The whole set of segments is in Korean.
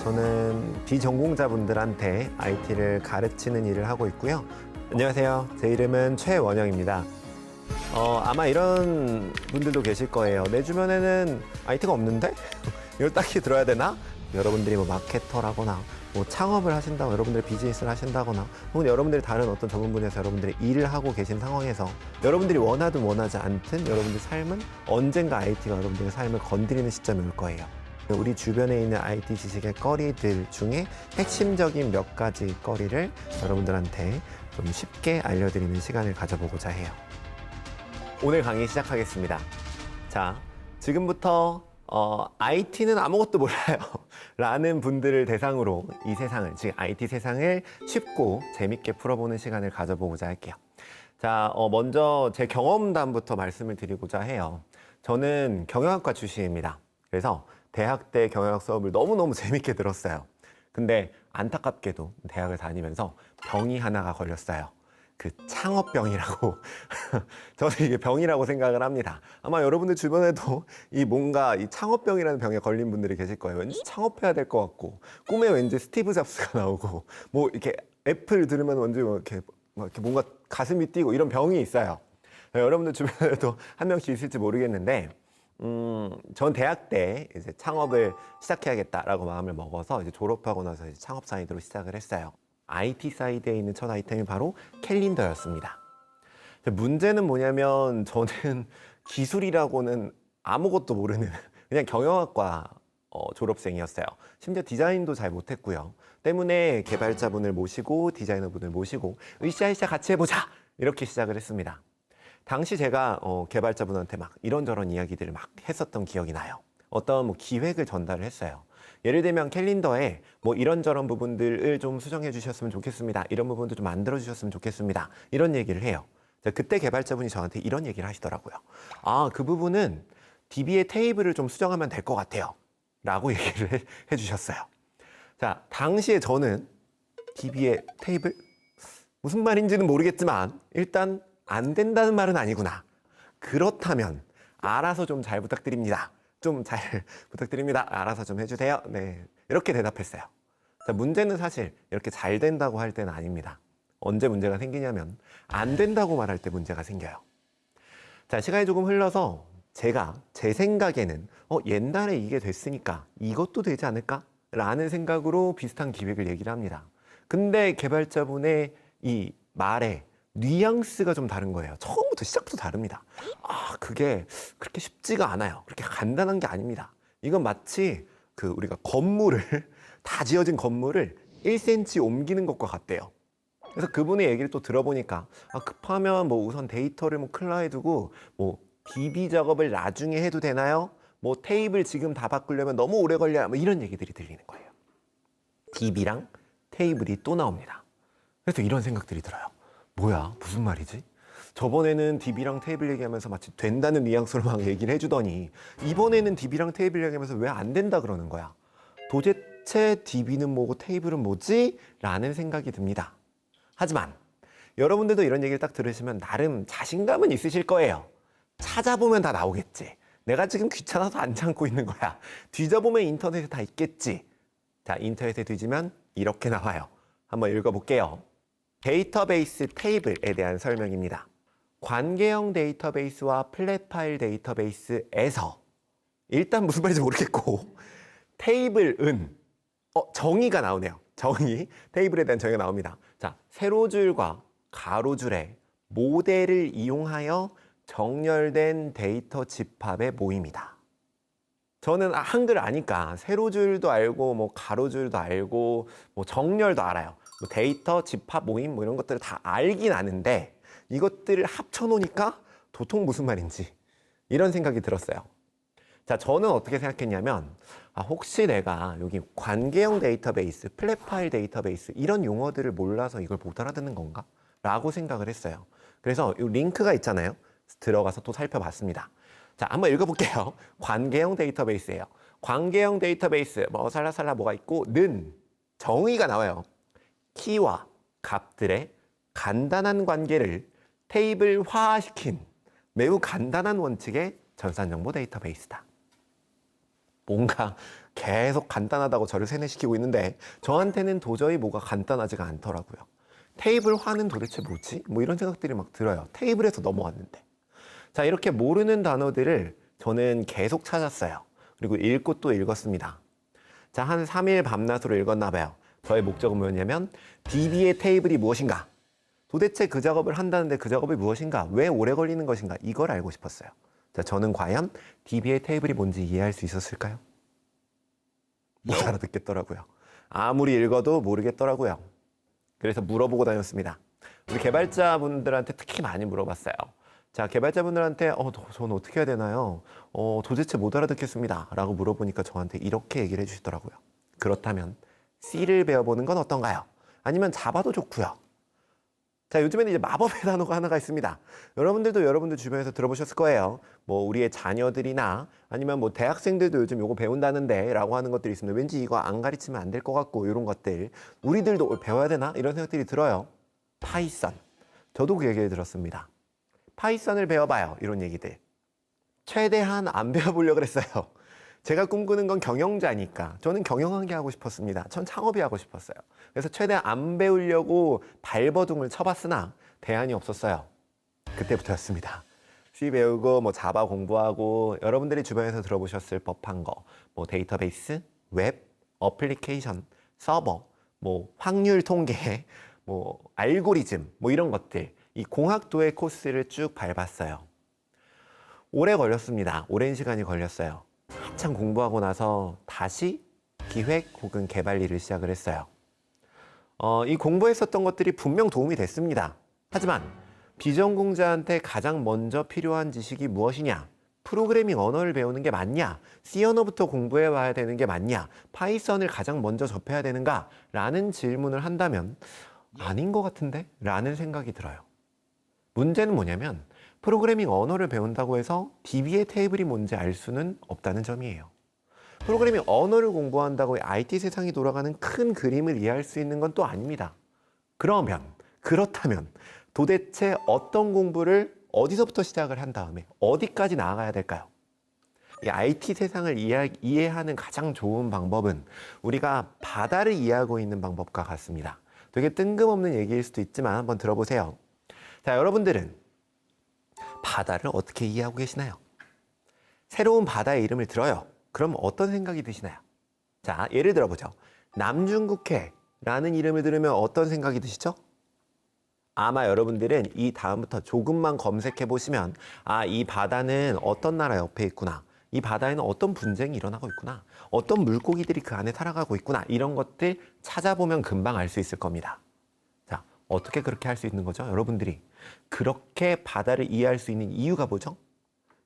저는 비전공자분들한테 IT를 가르치는 일을 하고 있고요. 안녕하세요. 제 이름은 최원영입니다. 아마 이런 분들도 계실 거예요. 내 주변에는 IT가 없는데? 이걸 딱히 들어야 되나? 여러분들이 뭐 마케터라거나 뭐 창업을 하신다거나 여러분들이 비즈니스를 하신다거나 혹은 여러분들이 다른 어떤 전문 분야에서 여러분들이 일을 하고 계신 상황에서 여러분들이 원하든 원하지 않든 여러분들 삶은 언젠가 IT가 여러분들의 삶을 건드리는 시점이 올 거예요. 우리 주변에 있는 IT 지식의 거리들 중에 핵심적인 몇 가지 거리를 여러분들한테 좀 쉽게 알려드리는 시간을 가져보고자 해요. 오늘 강의 시작하겠습니다. 자, 지금부터 IT는 아무것도 몰라요 라는 분들을 대상으로 이 세상을, 즉 IT 세상을 쉽고 재밌게 풀어보는 시간을 가져보고자 할게요. 자, 먼저 제 경험담부터 말씀을 드리고자 해요. 저는 경영학과 출신입니다. 그래서 대학 때 경영학 수업을 너무너무 재밌게 들었어요. 근데 안타깝게도 대학을 다니면서 병이 하나가 걸렸어요. 그 창업병이라고. 저는 이게 병이라고 생각을 합니다. 아마 여러분들 주변에도 이 뭔가 이 창업병이라는 병에 걸린 분들이 계실 거예요. 왠지 창업해야 될 것 같고, 꿈에 왠지 스티브 잡스가 나오고, 뭐 이렇게 애플 들으면 왠지 뭐 이렇게 뭔가 가슴이 뛰고 이런 병이 있어요. 여러분들 주변에도 한 명씩 있을지 모르겠는데, 전 대학 때 이제 창업을 시작해야겠다라고 마음을 먹어서 이제 졸업하고 나서 이제 창업 사이드로 시작을 했어요. IT 사이드에 있는 첫 아이템이 바로 캘린더였습니다. 문제는 뭐냐면 저는 기술이라고는 아무것도 모르는 그냥 경영학과 졸업생이었어요. 심지어 디자인도 잘 못했고요. 때문에 개발자분을 모시고 디자이너분을 모시고 으쌰으쌰 같이 해보자 이렇게 시작을 했습니다. 당시 제가 개발자분한테 막 이런저런 이야기들을 막 했었던 기억이 나요. 어떤 뭐 기획을 전달을 했어요. 예를 들면 캘린더에 뭐 이런저런 부분들을 좀 수정해 주셨으면 좋겠습니다. 이런 부분도 좀 만들어 주셨으면 좋겠습니다. 이런 얘기를 해요. 그때 개발자분이 저한테 이런 얘기를 하시더라고요. 아, 그 부분은 DB의 테이블을 좀 수정하면 될 것 같아요. 라고 얘기를 해 주셨어요. 자, 당시에 저는 DB의 테이블? 무슨 말인지는 모르겠지만 일단 안 된다는 말은 아니구나. 그렇다면 알아서 좀 잘 부탁드립니다. 좀 잘 부탁드립니다. 알아서 좀 해주세요. 네, 이렇게 대답했어요. 자, 문제는 사실 이렇게 잘 된다고 할 때는 아닙니다. 언제 문제가 생기냐면 안 된다고 말할 때 문제가 생겨요. 자, 시간이 조금 흘러서 제가 제 생각에는 옛날에 이게 됐으니까 이것도 되지 않을까? 라는 생각으로 비슷한 기획을 얘기를 합니다. 근데 개발자분의 이 말에 뉘앙스가 좀 다른 거예요. 처음부터 시작부터 다릅니다. 아, 그게 그렇게 쉽지가 않아요. 그렇게 간단한 게 아닙니다. 이건 마치 우리가 건물을 다 지어진 건물을 1cm 옮기는 것과 같대요. 그래서 그분의 얘기를 또 들어보니까 급하면 뭐 우선 데이터를 뭐 클라우드에 두고 뭐 DB 작업을 나중에 해도 되나요? 뭐 테이블 지금 다 바꾸려면 너무 오래 걸려요. 뭐 이런 얘기들이 들리는 거예요. DB랑 테이블이 또 나옵니다. 그래서 이런 생각들이 들어요. 뭐야? 무슨 말이지? 저번에는 DB랑 테이블 얘기하면서 마치 된다는 뉘앙스로 막 얘기를 해주더니 이번에는 DB랑 테이블 얘기하면서 왜 안 된다 그러는 거야? 도대체 DB는 뭐고 테이블은 뭐지? 라는 생각이 듭니다. 하지만 여러분들도 이런 얘기를 딱 들으시면 나름 자신감은 있으실 거예요. 찾아보면 다 나오겠지. 내가 지금 귀찮아서 안 참고 있는 거야. 뒤져보면 인터넷에 다 있겠지. 자, 인터넷에 뒤지면 이렇게 나와요. 한번 읽어볼게요. 데이터베이스 테이블에 대한 설명입니다. 관계형 데이터베이스와 플랫 파일 데이터베이스에서 일단 무슨 말인지 모르겠고 테이블은 정의가 나오네요. 정의, 테이블에 대한 정의가 나옵니다. 자, 세로줄과 가로줄의 모델을 이용하여 정렬된 데이터 집합의 모임이다. 저는 한글 아니까 세로줄도 알고 뭐 가로줄도 알고 뭐 정렬도 알아요. 뭐 데이터 집합 모임 뭐 이런 것들을 다 알긴 아는데 이것들을 합쳐놓으니까 도통 무슨 말인지 이런 생각이 들었어요. 자, 저는 어떻게 생각했냐면 혹시 내가 여기 관계형 데이터베이스, 플랫 파일 데이터베이스 이런 용어들을 몰라서 이걸 못 알아듣는 건가? 라고 생각을 했어요. 그래서 이 링크가 있잖아요. 들어가서 또 살펴봤습니다. 자, 한번 읽어볼게요. 관계형 데이터베이스예요. 관계형 데이터베이스 뭐 살라살라 뭐가 있고 는 정의가 나와요. 키와 값들의 간단한 관계를 테이블화시킨 매우 간단한 원칙의 전산정보 데이터베이스다. 뭔가 계속 간단하다고 저를 세뇌시키고 있는데 저한테는 도저히 뭐가 간단하지가 않더라고요. 테이블화는 도대체 뭐지? 뭐 이런 생각들이 막 들어요. 테이블에서 넘어왔는데. 자, 이렇게 모르는 단어들을 저는 계속 찾았어요. 그리고 읽고 또 읽었습니다. 자, 한 3일 밤낮으로 읽었나 봐요. 저의 목적은 뭐였냐면 DB의 테이블이 무엇인가? 도대체 그 작업을 한다는데 그 작업이 무엇인가? 왜 오래 걸리는 것인가? 이걸 알고 싶었어요. 자, 저는 과연 DB의 테이블이 뭔지 이해할 수 있었을까요? 못 알아듣겠더라고요. 아무리 읽어도 모르겠더라고요. 그래서 물어보고 다녔습니다. 우리 개발자분들한테 특히 많이 물어봤어요. 자, 개발자분들한테 저는 어떻게 해야 되나요? 도대체 못 알아듣겠습니다. 라고 물어보니까 저한테 이렇게 얘기를 해주시더라고요. 그렇다면 C를 배워보는 건 어떤가요? 아니면 자바도 좋고요. 자, 요즘에는 이제 마법의 단어가 하나가 있습니다. 여러분들도 여러분들 주변에서 들어보셨을 거예요. 뭐 우리의 자녀들이나 아니면 뭐 대학생들도 요즘 요거 배운다는데 라고 하는 것들이 있습니다. 왠지 이거 안 가르치면 안 될 것 같고 이런 것들 우리들도 배워야 되나? 이런 생각들이 들어요. 파이썬. 저도 그 얘기를 들었습니다. 파이썬을 배워봐요. 이런 얘기들. 최대한 안 배워보려고 그랬어요. 제가 꿈꾸는 건 경영자니까 저는 경영한 게 하고 싶었습니다. 전 창업이 하고 싶었어요. 그래서 최대한 안 배우려고 발버둥을 쳐봤으나 대안이 없었어요. 그때부터였습니다. C 배우고 뭐 자바 공부하고 여러분들이 주변에서 들어보셨을 법한 거, 뭐 데이터베이스, 웹, 어플리케이션, 서버, 뭐 확률 통계, 뭐 알고리즘, 뭐 이런 것들 이 공학도의 코스를 쭉 밟았어요. 오래 걸렸습니다. 오랜 시간이 걸렸어요. 한참 공부하고 나서 다시 기획 혹은 개발 일을 시작을 했어요. 이 공부했었던 것들이 분명 도움이 됐습니다. 하지만 비전공자한테 가장 먼저 필요한 지식이 무엇이냐? 프로그래밍 언어를 배우는 게 맞냐? C 언어부터 공부해 와야 되는 게 맞냐? 파이썬을 가장 먼저 접해야 되는가? 라는 질문을 한다면 아닌 것 같은데? 라는 생각이 들어요. 문제는 뭐냐면 프로그래밍 언어를 배운다고 해서 DB의 테이블이 뭔지 알 수는 없다는 점이에요. 프로그래밍 언어를 공부한다고 IT 세상이 돌아가는 큰 그림을 이해할 수 있는 건 또 아닙니다. 그렇다면 도대체 어떤 공부를 어디서부터 시작을 한 다음에 어디까지 나아가야 될까요? 이 IT 세상을 이해하는 가장 좋은 방법은 우리가 바다를 이해하고 있는 방법과 같습니다. 되게 뜬금없는 얘기일 수도 있지만 한번 들어보세요. 자, 여러분들은 바다를 어떻게 이해하고 계시나요? 새로운 바다의 이름을 들어요. 그럼 어떤 생각이 드시나요? 자, 예를 들어보죠. 남중국해라는 이름을 들으면 어떤 생각이 드시죠? 아마 여러분들은 이 다음부터 조금만 검색해 보시면 이 바다는 어떤 나라 옆에 있구나. 이 바다에는 어떤 분쟁이 일어나고 있구나. 어떤 물고기들이 그 안에 살아가고 있구나. 이런 것들 찾아보면 금방 알 수 있을 겁니다. 자, 어떻게 그렇게 할 수 있는 거죠? 여러분들이 그렇게 바다를 이해할 수 있는 이유가 뭐죠?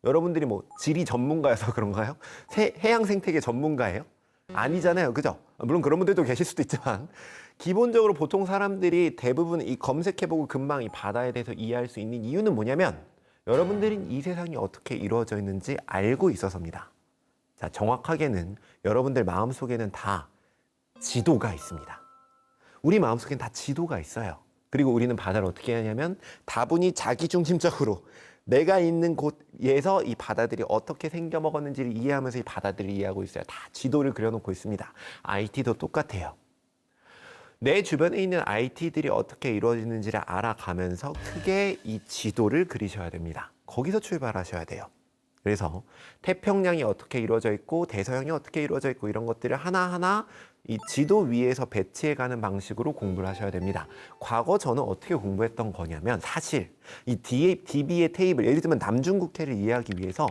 여러분들이 뭐 지리 전문가여서 그런가요? 해양 생태계 전문가예요? 아니잖아요. 그죠? 물론 그런 분들도 계실 수도 있지만 기본적으로 보통 사람들이 대부분 이 검색해보고 금방 이 바다에 대해서 이해할 수 있는 이유는 뭐냐면 여러분들은 이 세상이 어떻게 이루어져 있는지 알고 있어서입니다. 자, 정확하게는 여러분들 마음속에는 다 지도가 있습니다. 우리 마음속엔 다 지도가 있어요. 그리고 우리는 바다를 어떻게 하냐면 다분히 자기중심적으로 내가 있는 곳에서 이 바다들이 어떻게 생겨 먹었는지를 이해하면서 이 바다들을 이해하고 있어요. 다 지도를 그려놓고 있습니다. IT도 똑같아요. 내 주변에 있는 IT들이 어떻게 이루어지는지를 알아가면서 크게 이 지도를 그리셔야 됩니다. 거기서 출발하셔야 돼요. 그래서 태평양이 어떻게 이루어져 있고 대서양이 어떻게 이루어져 있고 이런 것들을 하나하나 이 지도 위에서 배치해가는 방식으로 공부를 하셔야 됩니다. 과거 저는 어떻게 공부했던 거냐면 사실 이 DB의 테이블, 예를 들면 남중국해를 이해하기 위해서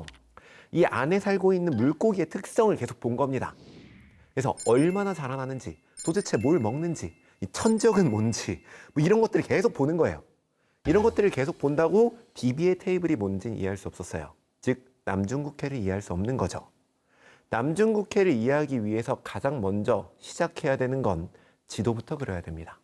이 안에 살고 있는 물고기의 특성을 계속 본 겁니다. 그래서 얼마나 자라나는지, 도대체 뭘 먹는지, 이 천적은 뭔지 뭐 이런 것들을 계속 보는 거예요. 이런 것들을 계속 본다고 DB의 테이블이 뭔지는 이해할 수 없었어요. 즉 남중국해를 이해할 수 없는 거죠. 남중국해를 이해하기 위해서 가장 먼저 시작해야 되는 건 지도부터 그려야 됩니다.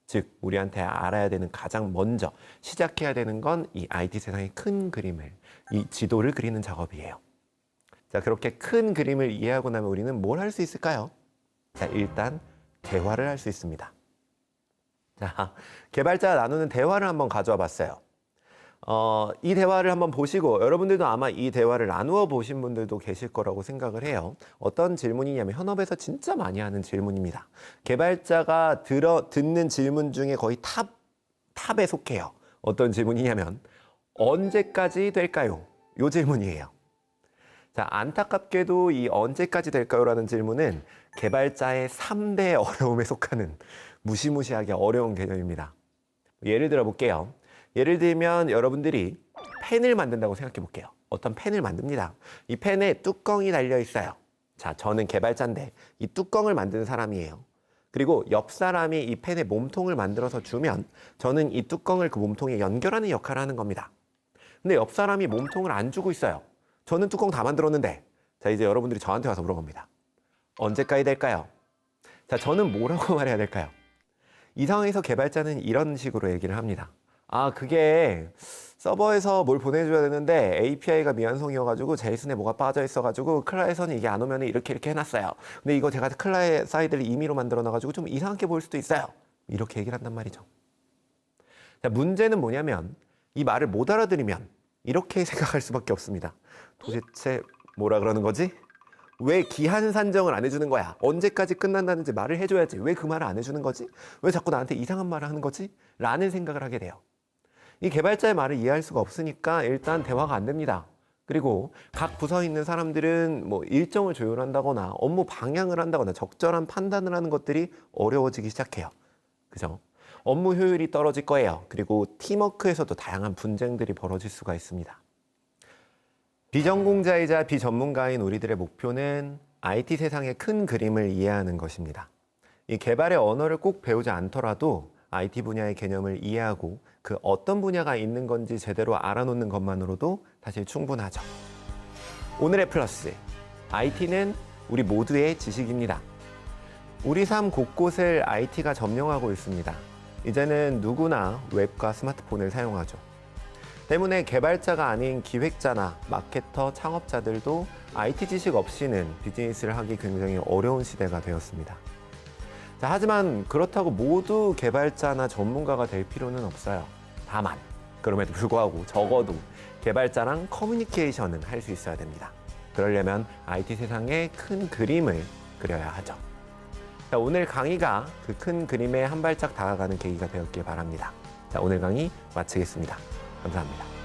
즉 우리한테 알아야 되는 가장 먼저 시작해야 되는 건 이 IT 세상의 큰 그림을, 이 지도를 그리는 작업이에요. 자, 그렇게 큰 그림을 이해하고 나면 우리는 뭘 할 수 있을까요? 자, 일단 대화를 할 수 있습니다. 자, 개발자가 나누는 대화를 한번 가져와 봤어요. 이 대화를 한번 보시고 여러분들도 아마 이 대화를 나누어 보신 분들도 계실 거라고 생각을 해요. 어떤 질문이냐면 현업에서 진짜 많이 하는 질문입니다. 개발자가 듣는 질문 중에 거의 탑에 속해요. 어떤 질문이냐면 언제까지 될까요? 이 질문이에요. 자, 안타깝게도 이 언제까지 될까요? 라는 질문은 개발자의 3대 어려움에 속하는 무시무시하게 어려운 개념입니다. 예를 들어 볼게요. 예를 들면 여러분들이 펜을 만든다고 생각해 볼게요. 어떤 펜을 만듭니다. 이 펜에 뚜껑이 달려 있어요. 자, 저는 개발자인데 이 뚜껑을 만드는 사람이에요. 그리고 옆 사람이 이 펜의 몸통을 만들어서 주면 저는 이 뚜껑을 그 몸통에 연결하는 역할을 하는 겁니다. 근데 옆 사람이 몸통을 안 주고 있어요. 저는 뚜껑 다 만들었는데. 자, 이제 여러분들이 저한테 와서 물어봅니다. 언제까지 될까요? 자, 저는 뭐라고 말해야 될까요? 이 상황에서 개발자는 이런 식으로 얘기를 합니다. 아, 그게 서버에서 뭘 보내줘야 되는데 API가 미완성이어가지고 제이슨에 뭐가 빠져 있어가지고 클라이언트는 이게 안 오면 이렇게 해놨어요. 근데 이거 제가 클라이언트 사이드를 임의로 만들어 놔가지고 좀 이상하게 보일 수도 있어요. 이렇게 얘기를 한단 말이죠. 자, 문제는 뭐냐면 이 말을 못 알아들으면 이렇게 생각할 수밖에 없습니다. 도대체 뭐라 그러는 거지? 왜 기한 산정을 안 해주는 거야? 언제까지 끝난다는지 말을 해줘야지. 왜 그 말을 안 해주는 거지? 왜 자꾸 나한테 이상한 말을 하는 거지? 라는 생각을 하게 돼요. 이 개발자의 말을 이해할 수가 없으니까 일단 대화가 안 됩니다. 그리고 각 부서에 있는 사람들은 뭐 일정을 조율한다거나 업무 방향을 한다거나 적절한 판단을 하는 것들이 어려워지기 시작해요. 그죠? 업무 효율이 떨어질 거예요. 그리고 팀워크에서도 다양한 분쟁들이 벌어질 수가 있습니다. 비전공자이자 비전문가인 우리들의 목표는 IT 세상의 큰 그림을 이해하는 것입니다. 이 개발의 언어를 꼭 배우지 않더라도 IT 분야의 개념을 이해하고 그 어떤 분야가 있는 건지 제대로 알아놓는 것만으로도 사실 충분하죠. 오늘의 플러스, IT는 우리 모두의 지식입니다. 우리 삶 곳곳을 IT가 점령하고 있습니다. 이제는 누구나 웹과 스마트폰을 사용하죠. 때문에 개발자가 아닌 기획자나 마케터, 창업자들도 IT 지식 없이는 비즈니스를 하기 굉장히 어려운 시대가 되었습니다. 자, 하지만 그렇다고 모두 개발자나 전문가가 될 필요는 없어요. 다만 그럼에도 불구하고 적어도 개발자랑 커뮤니케이션은 할 수 있어야 됩니다. 그러려면 IT 세상의 큰 그림을 그려야 하죠. 자, 오늘 강의가 그 큰 그림에 한 발짝 다가가는 계기가 되었길 바랍니다. 자, 오늘 강의 마치겠습니다. 감사합니다.